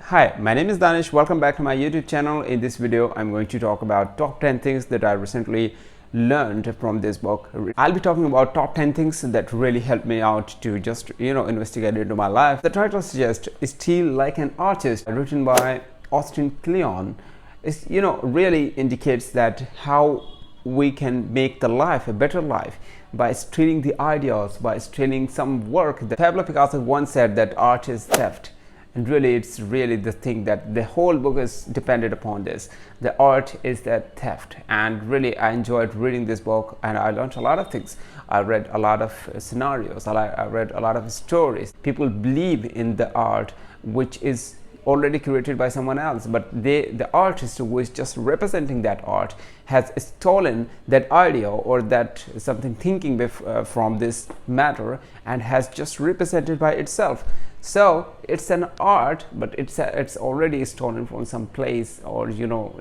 Hi, my name is Danish. Welcome back to my YouTube channel. In this video, I'm going to talk about top 10 things that I recently learned from this book. I'll be talking about top 10 things that really helped me out to just, investigate into my life. The title suggests Steal Like an Artist, written by Austin Kleon. It, really indicates that how we can make the life a better life by stealing the ideas, by stealing some work. Pablo Picasso once said that art is theft. And really, it's really the thing that the whole book is dependent upon this. The art is that theft. And really, I enjoyed reading this book and I learned a lot of things. I read a lot of scenarios. I read a lot of stories. People believe in the art which is already created by someone else, but the artist who is just representing that art has stolen that idea or that something thinking from this matter and has just represented by itself. So it's an art, but it's already stolen from some place, or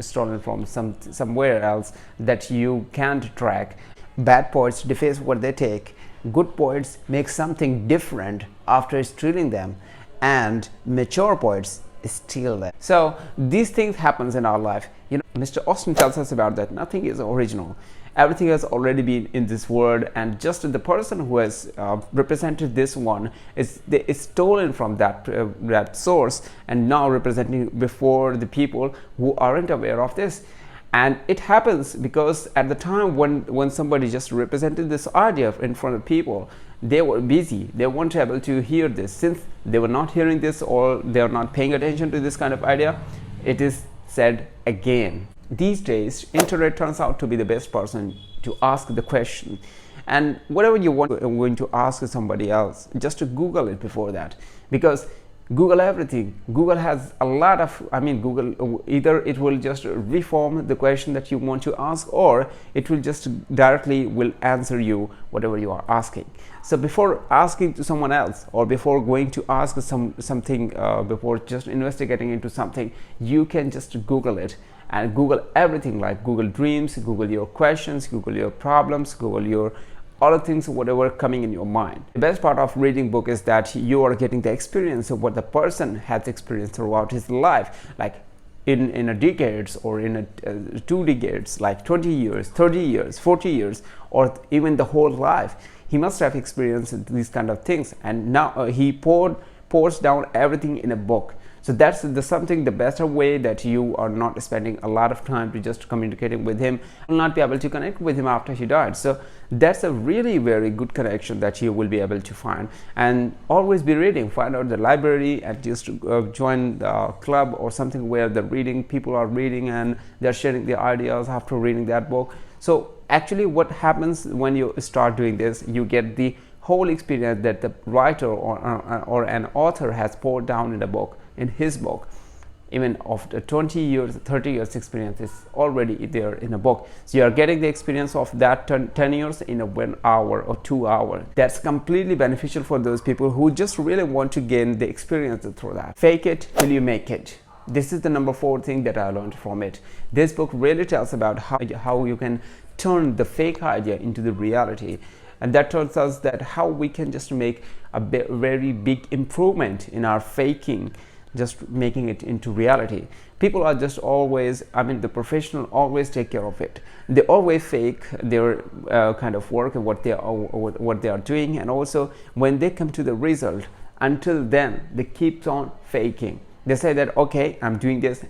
stolen from somewhere else that you can't track. Bad poets deface what they take. Good poets make something different after stealing them, and mature poets steal them. So these things happens in our life. Mr. Austin tells us about that nothing is original. Everything has already been in this world, and just the person who has represented this one is stolen from that source and now representing before the people who aren't aware of this. And it happens because at the time when somebody just represented this idea in front of people, they were busy. They weren't able to hear this. Since they were not hearing this, or they are not paying attention to this kind of idea, it is said again. These days, internet turns out to be the best person to ask the question. And whatever you want, I'm going to ask somebody else, just to Google it before that, because Google everything. Google has a lot of, Google, either it will just reform the question that you want to ask, or it will just directly will answer you whatever you are asking. So before asking to someone else, or before going to ask something, before just investigating into something, you can just Google it. And Google everything, like Google Dreams, Google your questions, Google your problems, Google your other things, whatever coming in your mind. The best part of reading book is that you are getting the experience of what the person has experienced throughout his life, like in a decades, or in 2 decades, like 20 years, 30 years, 40 years, or even the whole life. He must have experienced these kind of things, and now he pours down everything in a book. So that's the better way that you are not spending a lot of time to just communicating with him. You will not be able to connect with him after he died. So that's a really very good connection that you will be able to find. And always be reading. Find out the library and just join the club or something where the reading people are reading and they're sharing their ideas after reading that book. So actually what happens when you start doing this, you get the whole experience that the writer or an author has poured down in the book, in his book. Even of the 20 years, 30 years experience is already there in a book. So you are getting the experience of that 10 years in a 1 hour or 2 hours. That's completely beneficial for those people who just really want to gain the experience through that. Fake it till you make it. This is the number 4 thing that I learned from it. This book really tells about how you can turn the fake idea into the reality. And that tells us that how we can just make a very big improvement in our faking, just making it into reality. People are just always, the professional always take care of it. They always fake their kind of work and what they are doing, and also when they come to the result, until then they keep on faking. They say that, okay, I'm doing this,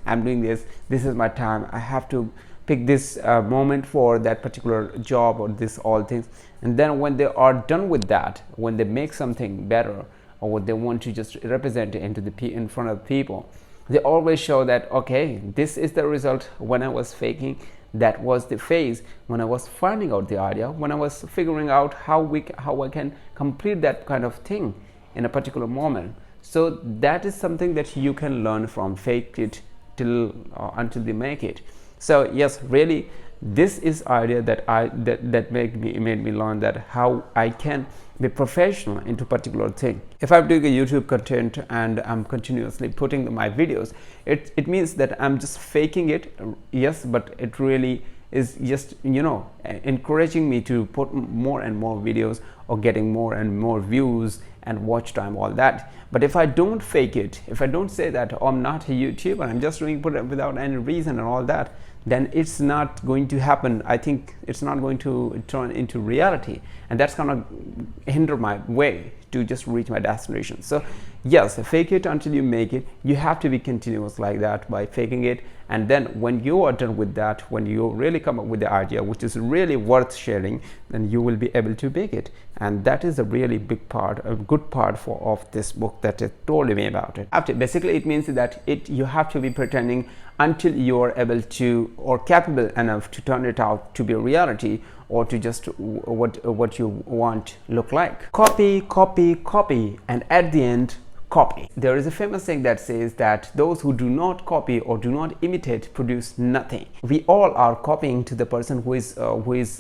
this is my time, I have to pick this moment for that particular job or this all things. And then when they are done with that, when they make something better, or what they want to just represent in front of people, they always show that, okay, this is the result when I was faking. That was the phase when I was finding out the idea, when I was figuring out how I can complete that kind of thing in a particular moment. So that is something that you can learn from. Fake it until they make it. So yes, really, this is idea that made me learn that how I can be professional into particular thing. If I'm doing a YouTube content and I'm continuously putting my videos, it means that I'm just faking it, yes, but it really is just encouraging me to put more and more videos or getting more and more views and watch time, all that. But if I don't fake it, if I don't say that, oh, I'm not a YouTuber, I'm just doing it without any reason and all that, then it's not going to happen. I think it's not going to turn into reality, and that's gonna hinder my way to just reach my destination. So yes, fake it until you make it. You have to be continuous like that by faking it, and then when you are done with that, when you really come up with the idea which is really worth sharing, then you will be able to make it. And that is a really big part, a good part of this book that it told me about it. Basically it means that you have to be pretending until you are able to or capable enough to turn it out to be a reality, or to just what you want look like. Copy, copy, copy, and at the end, copy. There is a famous saying that says that those who do not copy or do not imitate produce nothing. We all are copying to the person who is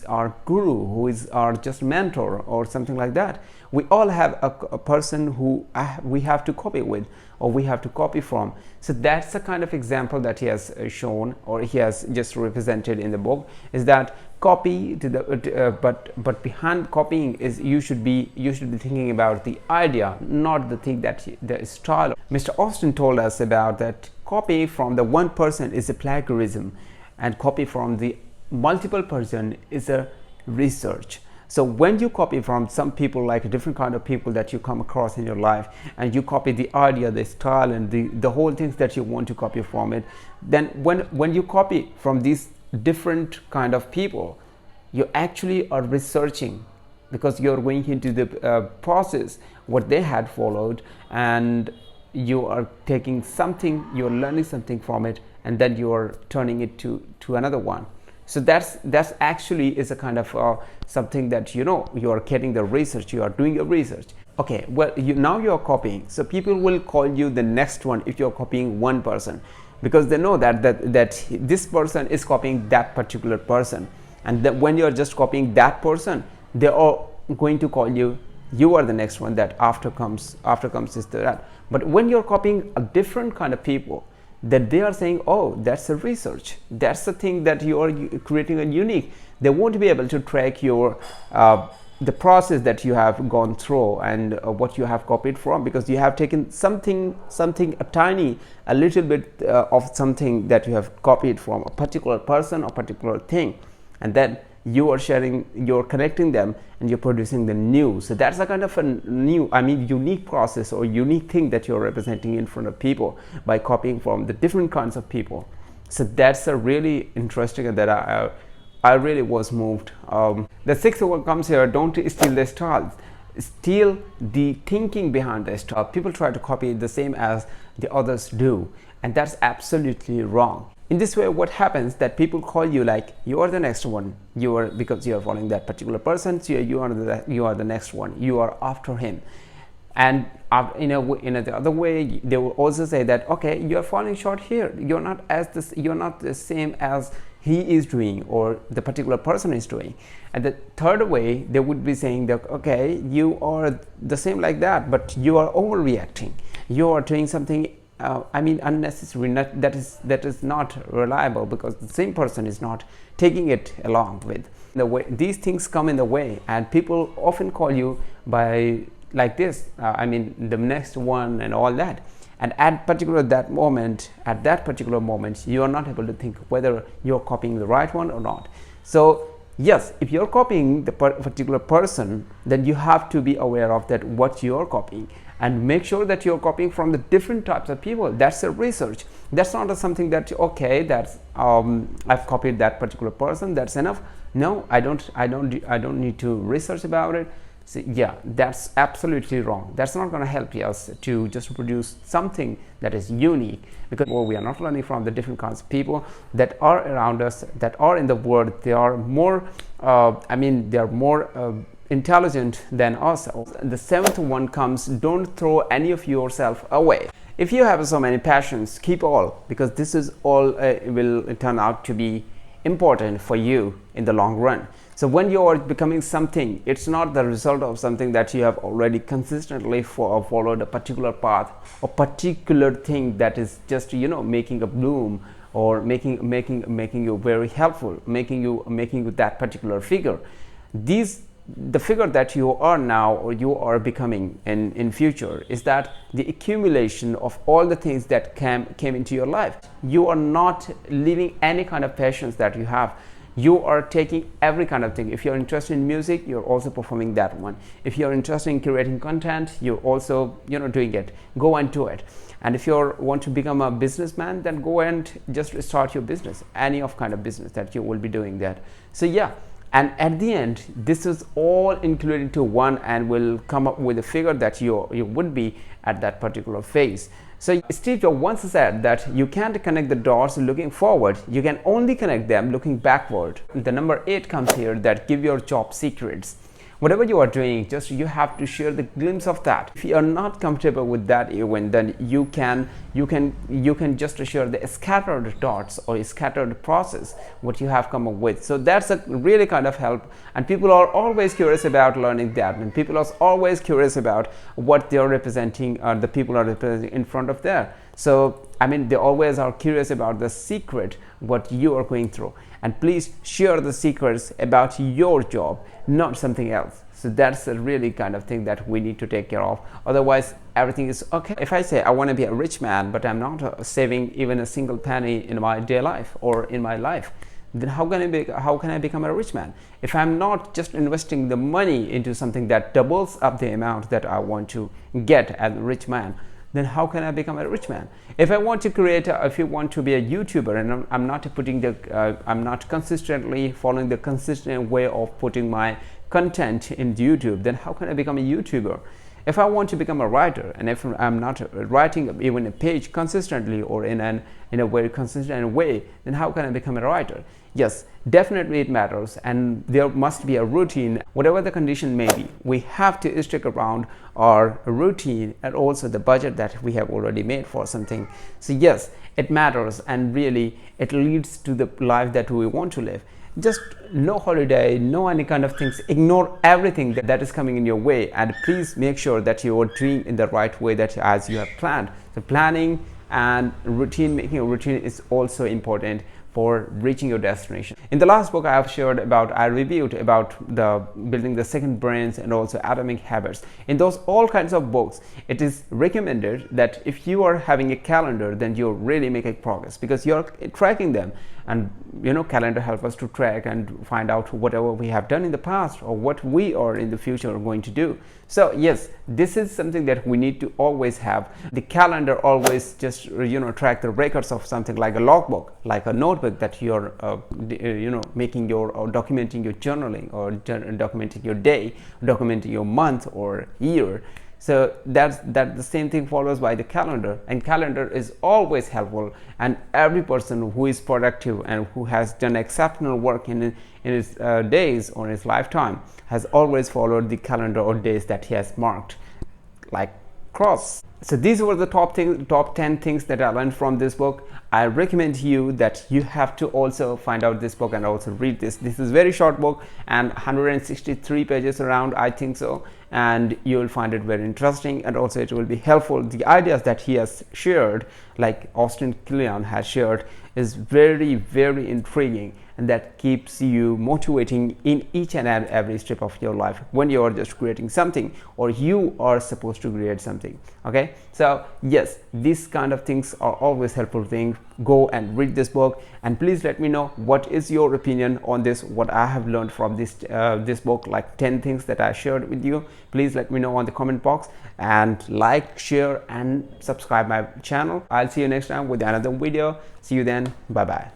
our guru, who is our just mentor or something like that. We all have a person who we have to copy with, or we have to copy from. So that's the kind of example that he has shown, or he has just represented in the book, is that copy to the but behind copying is you should be thinking about the idea, not the thing that the style. Mr. Austin told us about that copy from the one person is a plagiarism, and copy from the multiple person is a research. So when you copy from some people, like a different kind of people that you come across in your life, and you copy the idea, the style, and the whole things that you want to copy from it, then when you copy from these different kind of people, you actually are researching, because you're going into the process what they had followed, and you are taking something, you're learning something from it, and then you are turning it to another one. So that's actually is a kind of something that you are getting the research, you are doing a research. Okay, well, now you are copying, so people will call you the next one if you're copying one person, because they know that this person is copying that particular person, and that when you're just copying that person, they are going to call you are the next one, that after comes is that. But when you're copying a different kind of people, that they are saying, oh, that's a research, that's the thing that you are creating a unique. They won't be able to track your the process that you have gone through and what you have copied from, because you have taken something a little bit of something that you have copied from a particular person or particular thing, and then you are sharing, you're connecting them, and you're producing the new. So that's a kind of a new, unique process or unique thing that you're representing in front of people by copying from the different kinds of people. So that's a really interesting, and that I really was moved. The sixth one comes here: don't steal the styles, steal the thinking behind the style. People try to copy the same as the others do, and that's absolutely wrong. In this way, what happens that people call you like you are the next one, because you are following that particular person, so you are the next one, you are after him. And in the other way, they will also say that, okay, you are falling short here, you're not the same as he is doing or the particular person is doing. And the third way, they would be saying that, okay, you are the same like that, but you are overreacting, you are doing something unnecessary, that is not reliable, because the same person is not taking it along with the way. These things come in the way, and people often call you by like this, the next one and all that. And at that particular moment, you are not able to think whether you're copying the right one or not. So yes, if you're copying the particular person, then you have to be aware of that what you're copying, and make sure that you're copying from the different types of people. That's a research. That's not something that, okay, that's I've copied that particular person, that's enough. No, I don't need to research about it. So yeah, that's absolutely wrong. That's not going to help us to just produce something that is unique, because we are not learning from the different kinds of people that are around us, that are in the world. They are more they are more intelligent than us. The seventh one comes: don't throw any of yourself away. If you have so many passions, keep all, because this is all will turn out to be important for you in the long run. So when you are becoming something, it's not the result of something that you have already consistently followed a particular path or particular thing that is just making a bloom, or making you very helpful, making you that particular figure. These the figure that you are now or you are becoming in future is that the accumulation of all the things that came into your life. You are not leaving any kind of passions that you have. You are taking every kind of thing. If you're interested in music, you're also performing that one. If you're interested in creating content, you're also doing it. Go and do it. And if you want to become a businessman, then go and just start your business, any of kind of business that you will be doing that. So yeah, and at the end, this is all included into one and will come up with a figure that you would be at that particular phase. So Steve Jobs once said that you can't connect the dots looking forward, you can only connect them looking backward. The number 8 comes here, that give your job secrets. Whatever you are doing, just you have to share the glimpse of that. If you are not comfortable with that even, then you can just share the scattered dots or scattered process what you have come up with. So that's a really kind of help, and people are always curious about learning that, and people are always curious about what they are representing or the people are representing in front of there. So I mean, they always are curious about the secret what you are going through, and please share the secrets about your job, not something else. So that's a really kind of thing that we need to take care of. Otherwise everything is okay. If I say I want to be a rich man, but I'm not saving even a single penny in my day life or in my life, then how can I become a rich man? If I'm not just investing the money into something that doubles up the amount that I want to get as a rich man, then how can I become a rich man? If I want to if you want to be a YouTuber, and I'm not putting I'm not consistently following the consistent way of putting my content in YouTube, then how can I become a YouTuber? If I want to become a writer, and if I'm not writing even a page consistently or in a very consistent way, then how can I become a writer? Yes, definitely it matters, and there must be a routine. Whatever the condition may be, we have to stick around our routine and also the budget that we have already made for something. So yes, it matters, and really it leads to the life that we want to live. Just no holiday, no any kind of things. Ignore everything that is coming in your way, and please make sure that you are doing in the right way, that as you have planned. So planning and routine, making a routine is also important for reaching your destination. In the last book I reviewed about the building the second brains and also atomic habits. In those all kinds of books, it is recommended that if you are having a calendar, then you're really making progress, because you're tracking them. And calendar helps us to track and find out whatever we have done in the past or what we are in the future going to do. So yes, this is something that we need to always have. The calendar always just track the records of something like a logbook, like a notebook that you're making your or documenting your journaling, or documenting your day, documenting your month or year. So that the same thing follows by the calendar, and calendar is always helpful, and every person who is productive and who has done exceptional work in his days or his lifetime has always followed the calendar or days that he has marked like cross. So these were the top 10 things that I learned from this book. I recommend you that you have to also find out this book and also read this. This is very short book and 163 pages around, I think so, and you will find it very interesting, and also it will be helpful. The ideas that he has shared, like Austin Kleon has shared, is very, very intriguing, and that keeps you motivating in each and every step of your life when you are just creating something or you are supposed to create something. Okay, so yes, these kind of things are always helpful things. Go and read this book, and please let me know what is your opinion on this, what I have learned from this book, like 10 things that I shared with you. Please let me know on the comment box, and like, share and subscribe my channel. I'll see you next time with another video. See you then. Bye bye.